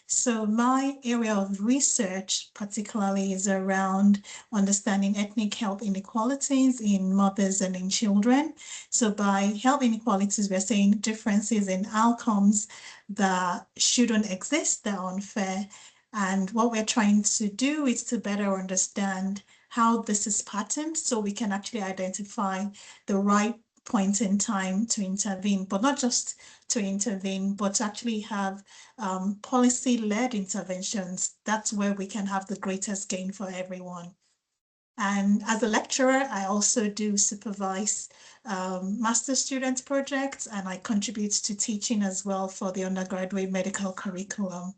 So my area of research particularly is around understanding ethnic health inequalities in mothers and in children. So by health inequalities, we're saying differences in outcomes that shouldn't exist, they're unfair. And what we're trying to do is to better understand how this is patterned so we can actually identify the right point in time to intervene, but not just to intervene, but to actually have policy-led interventions. That's where we can have the greatest gain for everyone. And as a lecturer, I also do supervise master's student projects, and I contribute to teaching as well for the undergraduate medical curriculum.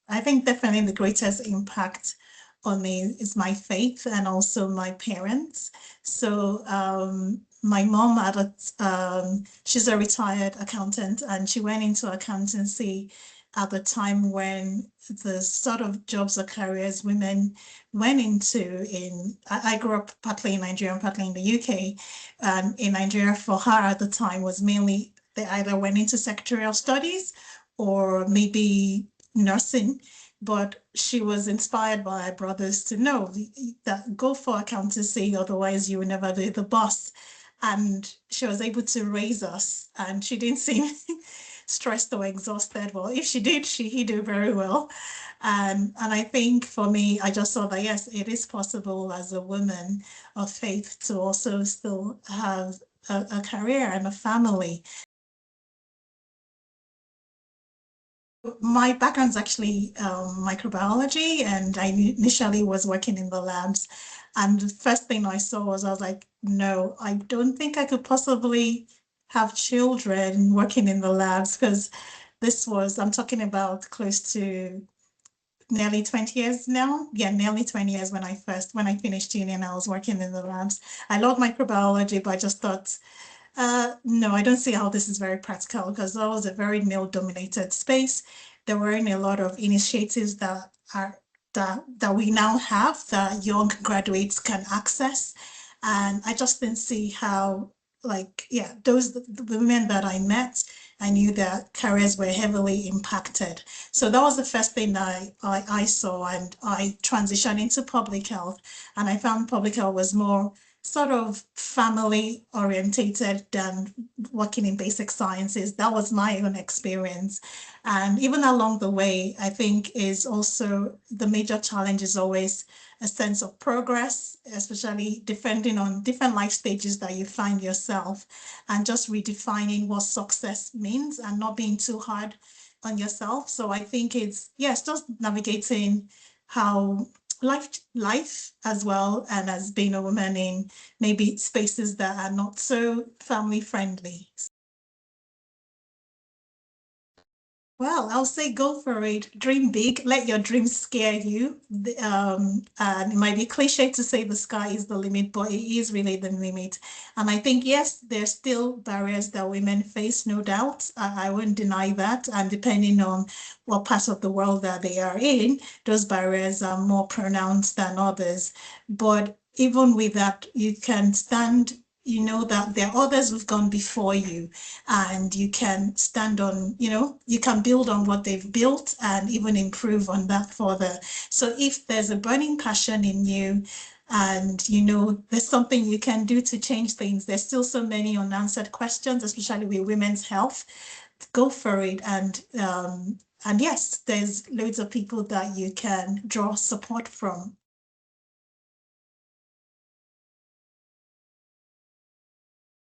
I think definitely the greatest impact on me is my faith and also my parents. So my mom she's a retired accountant, and she went into accountancy at the time when the sort of jobs or careers women went into I grew up partly in Nigeria and partly in the UK. And in Nigeria for her at the time was mainly they either went into secretarial studies or maybe nursing, but she was inspired by her brothers to know that go for accountancy, otherwise you will never be the boss. And she was able to raise us, and she didn't seem stressed or exhausted. Well, if she did, he did very well. And I think for me, I just saw that yes, it is possible as a woman of faith to also still have a career and a family. My background's actually microbiology, and I initially was working in the labs. And the first thing I saw was I was like, no, I don't think I could possibly have children working in the labs, because I'm talking about close to nearly 20 years now. Yeah, nearly 20 years when I finished uni and I was working in the labs. I love microbiology, but I just thought, no, I don't see how this is very practical, because that was a very male-dominated space. There weren't a lot of initiatives that we now have that young graduates can access. And I just didn't see how, like, yeah, the women that I met, I knew that careers were heavily impacted. So that was the first thing that I saw, and I transitioned into public health, and I found public health was more sort of family orientated than working in basic sciences. That was my own experience. And even along the way, I think is also the major challenge is always a sense of progress, especially depending on different life stages that you find yourself, and just redefining what success means and not being too hard on yourself. So I think it's, yes, just navigating how life as well, and as being a woman in maybe spaces that are not so family friendly. Well, I'll say go for it. Dream big. Let your dreams scare you. And it might be cliche to say the sky is the limit, but it is really the limit. And I think, yes, there's still barriers that women face, no doubt. I won't deny that. And depending on what part of the world that they are in, those barriers are more pronounced than others. But even with that, you can stand, you know that there are others who've gone before you, and you can stand on, you can build on what they've built and even improve on that further. So if there's a burning passion in you, and there's something you can do to change things, there's still so many unanswered questions, especially with women's health. Go for it. And yes, there's loads of people that you can draw support from.